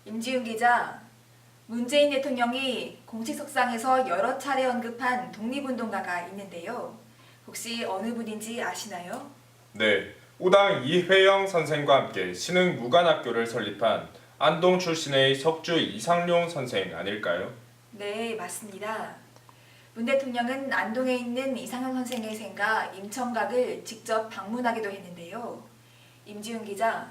임지훈 기자, 문재인 대통령이 공식 석상에서 여러 차례 언급한 독립운동가가 있는데요. 혹시 어느 분인지 아시나요? 네, 우당 이회영 선생과 함께 신흥무관학교를 설립한 안동 출신의 석주 이상룡 선생 아닐까요? 네, 맞습니다. 문 대통령은 안동에 있는 이상현 선생의 생가 임청각을 직접 방문하기도 했는데요. 임지훈 기자,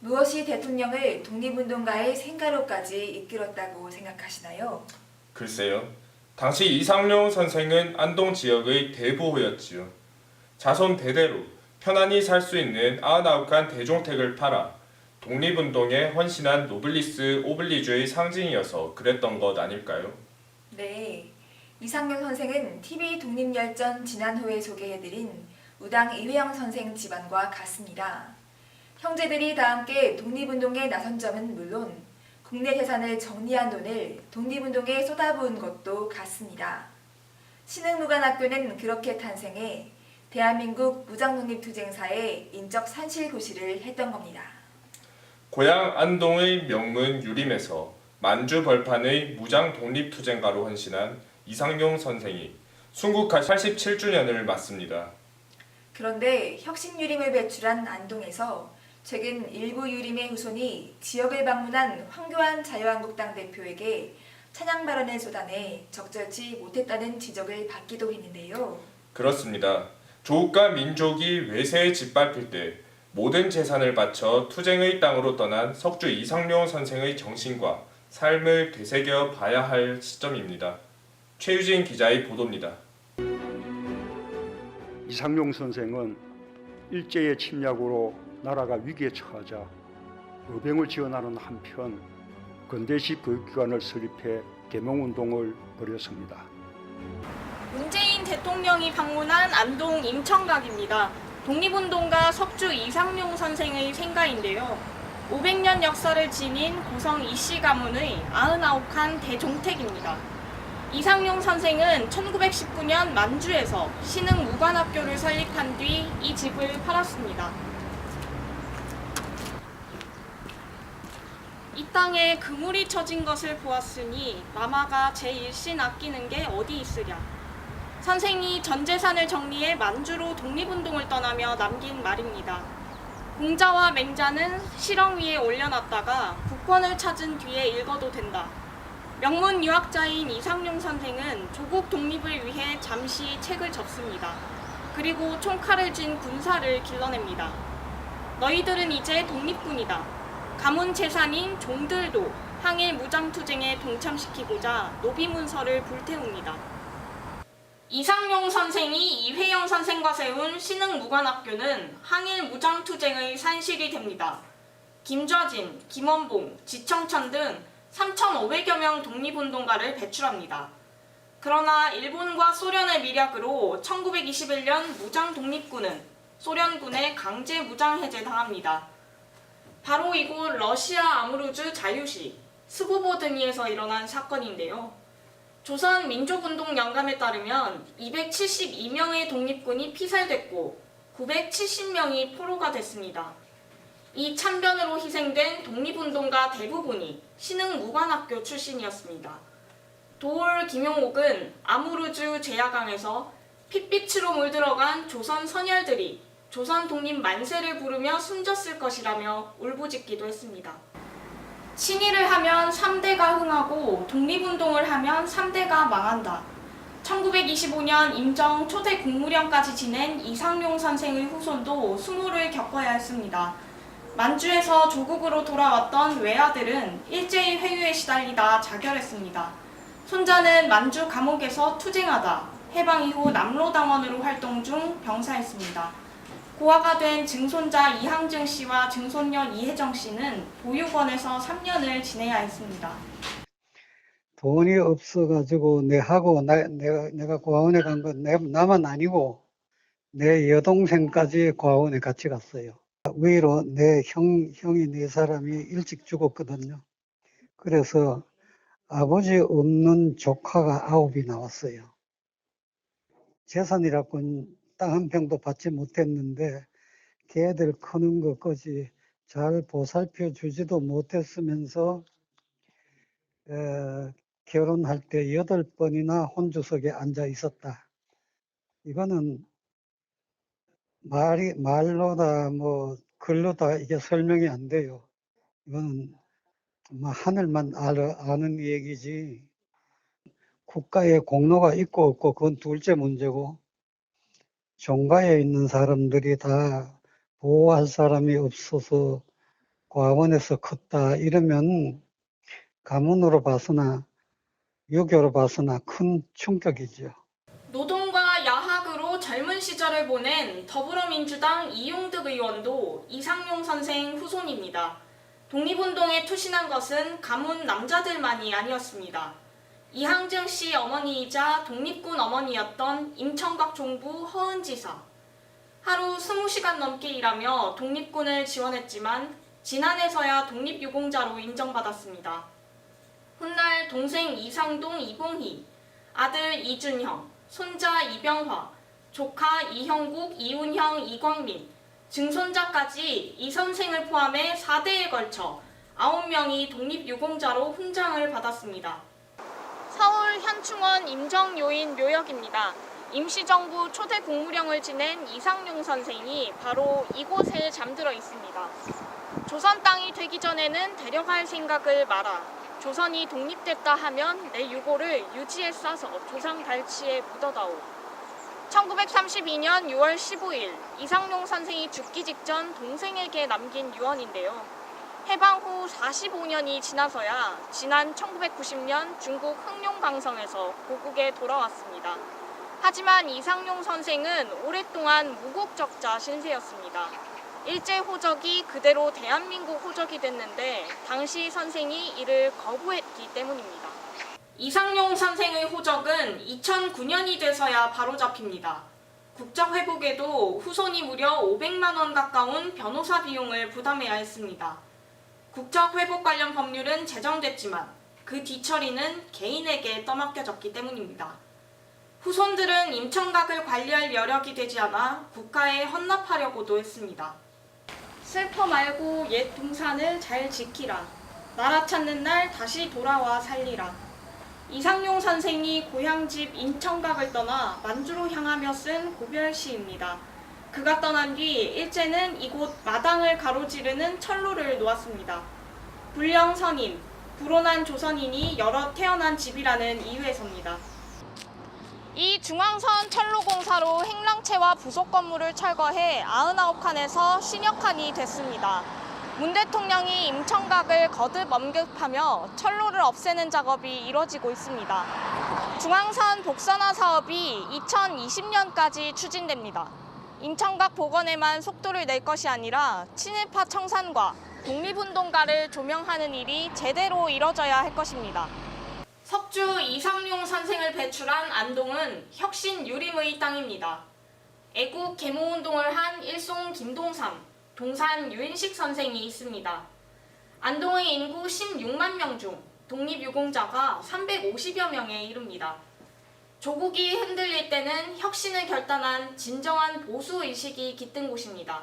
무엇이 대통령을 독립운동가의 생가로까지 이끌었다고 생각하시나요? 글쎄요, 당시 이상룡 선생은 안동 지역의 대부호였지요. 자손 대대로 편안히 살 수 있는 99간 대종택을 팔아 독립운동에 헌신한 노블리스 오블리주의 상징이어서 그랬던 것 아닐까요? 네, 이상명 선생은 TV 독립열전 지난호에 소개해드린 우당 이회영 선생 집안과 같습니다. 형제들이 다 함께 독립운동에 나선 점은 물론 국내 재산을 정리한 돈을 독립운동에 쏟아부은 것도 같습니다. 신흥무관학교는 그렇게 탄생해 대한민국 무장독립투쟁사의 인적 산실구실을 했던 겁니다. 고향 안동의 명문 유림에서 만주 벌판의 무장독립투쟁가로 헌신한 이상용 선생이 순국할 87주년을 맞습니다. 그런데 혁신유림을 배출한 안동에서 최근 일부 유림의 후손이 지역을 방문한 황교안 자유한국당 대표에게 찬양 발언을 쏟아내 적절치 못했다는 지적을 받기도 했는데요. 그렇습니다. 조국과 민족이 외세에 짓밟힐 때 모든 재산을 바쳐 투쟁의 땅으로 떠난 석주 이상용 선생의 정신과 삶을 되새겨 봐야 할 시점입니다. 최유진 기자의 보도입니다. 이상용 선생은 일제의 침략으로 나라가 위기에 처하자 의병을 지원하는 한편 근대식 교육기관을 설립해 계몽운동을 벌였습니다. 문재인 대통령이 방문한 안동 임청각입니다. 독립운동가 석주 이상용 선생의 생가인데요. 500년 역사를 지닌 고성 이씨 가문의 99칸 대종택입니다. 이상용 선생은 1919년 만주에서 신흥무관학교를 설립한 뒤 이 집을 팔았습니다. 이 땅에 그물이 쳐진 것을 보았으니 마마가 제1신 아끼는 게 어디 있으랴. 선생이 전 재산을 정리해 만주로 독립운동을 떠나며 남긴 말입니다. 공자와 맹자는 실ong 위에 올려놨다가 국권을 찾은 뒤에 읽어도 된다. 명문 유학자인 이상용 선생은 조국 독립을 위해 잠시 책을 접습니다. 그리고 총칼을 쥔 군사를 길러냅니다. 너희들은 이제 독립군이다. 가문 재산인 종들도 항일 무장투쟁에 동참시키고자 노비문서를 불태웁니다. 이상용 선생이 이회영 선생과 세운 신흥무관학교는 항일 무장투쟁의 산실이 됩니다. 김좌진, 김원봉, 지청천 등 3,500여 명 독립운동가를 배출합니다. 그러나 일본과 소련의 미략으로 1921년 무장독립군은 소련군에 강제 무장해제당합니다. 바로 이곳 러시아 아무르주 자유시 스보보드니에서 일어난 사건인데요. 조선 민족운동연감에 따르면 272명의 독립군이 피살됐고 970명이 포로가 됐습니다. 이 참변으로 희생된 독립운동가 대부분이 신흥무관학교 출신이었습니다. 도올 김용옥은 아무르주 제야강에서 핏빛으로 물들어간 조선 선열들이 조선 독립 만세를 부르며 숨졌을 것이라며 울부짖기도 했습니다. 친일을 하면 3대가 흥하고 독립운동을 하면 3대가 망한다. 1925년 임정 초대 국무령까지 지낸 이상용 선생의 후손도 수모를 겪어야 했습니다. 만주에서 조국으로 돌아왔던 외아들은 일제히 회유에 시달리다 자결했습니다. 손자는 만주 감옥에서 투쟁하다 해방 이후 남로당원으로 활동 중 병사했습니다. 고아가 된 증손자 이항증 씨와 증손녀 이혜정 씨는 보육원에서 3년을 지내야 했습니다. 돈이 없어가지고 내가 고아원에 간 건 나만 아니고 내 여동생까지 고아원에 같이 갔어요. 의외로 내 형이 네 사람이 일찍 죽었거든요. 그래서 아버지 없는 조카가 9이 나왔어요. 재산이라고는 땅 한 평도 받지 못했는데 걔들 크는 것까지 잘 보살펴 주지도 못했으면서 결혼할 때 8번이나 혼주석에 앉아 있었다. 이거는 말로다 뭐 글로다 이게 설명이 안 돼요. 이거는 뭐 하늘만 아는 얘기지. 국가에 공로가 있고 없고 그건 둘째 문제고, 종가에 있는 사람들이 다 보호할 사람이 없어서 과원에서 컸다 이러면 가문으로 봐서나 유교로 봐서나 큰 충격이죠. 노동과 야학으로 젊은 시절을 보낸 더불어민주당 이용득 의원도 이상용 선생 후손입니다. 독립운동에 투신한 것은 가문 남자들만이 아니었습니다. 이항정 씨 어머니이자 독립군 어머니였던 임청각 종부 허은지사. 하루 20시간 넘게 일하며 독립군을 지원했지만 지난해서야 독립유공자로 인정받았습니다. 훗날 동생 이상동 이봉희, 아들 이준형, 손자 이병화, 조카 이형국, 이운형, 이광민, 증손자까지 이 선생을 포함해 4대에 걸쳐 9명이 독립유공자로 훈장을 받았습니다. 서울 현충원 임정요인 묘역입니다. 임시정부 초대 국무령을 지낸 이상용 선생이 바로 이곳에 잠들어 있습니다. 조선 땅이 되기 전에는 데려갈 생각을 마라. 조선이 독립됐다 하면 내 유고를 유지에 싸서 조상 발치에 묻어다오. 1932년 6월 15일 이상용 선생이 죽기 직전 동생에게 남긴 유언인데요. 해방 후 45년이 지나서야 지난 1990년 중국 흑룡강성에서 고국에 돌아왔습니다. 하지만 이상용 선생은 오랫동안 무국적자 신세였습니다. 일제 호적이 그대로 대한민국 호적이 됐는데 당시 선생이 이를 거부했기 때문입니다. 이상용 선생의 호적은 2009년이 돼서야 바로잡힙니다. 국적 회복에도 후손이 무려 500만 원 가까운 변호사 비용을 부담해야 했습니다. 국적 회복 관련 법률은 제정됐지만 그 뒤처리는 개인에게 떠맡겨졌기 때문입니다. 후손들은 임청각을 관리할 여력이 되지 않아 국가에 헌납하려고도 했습니다. 슬퍼 말고 옛 동산을 잘 지키라. 나라 찾는 날 다시 돌아와 살리라. 이상용 선생이 고향집 인청각을 떠나 만주로 향하며 쓴 고별시입니다. 그가 떠난 뒤 일제는 이곳 마당을 가로지르는 철로를 놓았습니다. 불령 선인, 불온한 조선인이 여러 태어난 집이라는 이유에서입니다. 이 중앙선 철로공사로 행랑채와 부속 건물을 철거해 99칸에서 50칸이 됐습니다. 문 대통령이 임청각을 거듭 언급하며 철로를 없애는 작업이 이뤄지고 있습니다. 중앙선 복선화 사업이 2020년까지 추진됩니다. 임청각 복원에만 속도를 낼 것이 아니라 친일파 청산과 독립운동가를 조명하는 일이 제대로 이뤄져야 할 것입니다. 석주 이상용 선생을 배출한 안동은 혁신 유림의 땅입니다. 애국 계모운동을 한 일송 김동삼, 동산 유인식 선생이 있습니다. 안동의 인구 16만 명 중 독립유공자가 350여 명에 이릅니다. 조국이 흔들릴 때는 혁신을 결단한 진정한 보수의식이 깃든 곳입니다.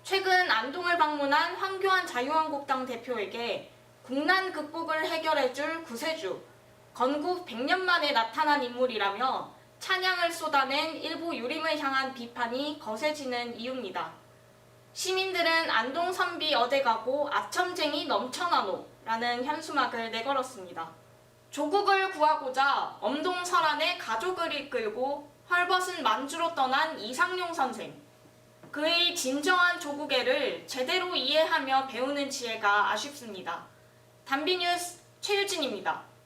최근 안동을 방문한 황교안 자유한국당 대표에게 국난 극복을 해결해줄 구세주, 건국 100년 만에 나타난 인물이라며 찬양을 쏟아낸 일부 유림을 향한 비판이 거세지는 이유입니다. 시민들은 안동 선비 어디 가고 아첨쟁이 넘쳐나노 라는 현수막을 내걸었습니다. 조국을 구하고자 엄동 설안에 가족을 이끌고 헐벗은 만주로 떠난 이상용 선생. 그의 진정한 조국애를 제대로 이해하며 배우는 지혜가 아쉽습니다. 단비뉴스 최유진입니다.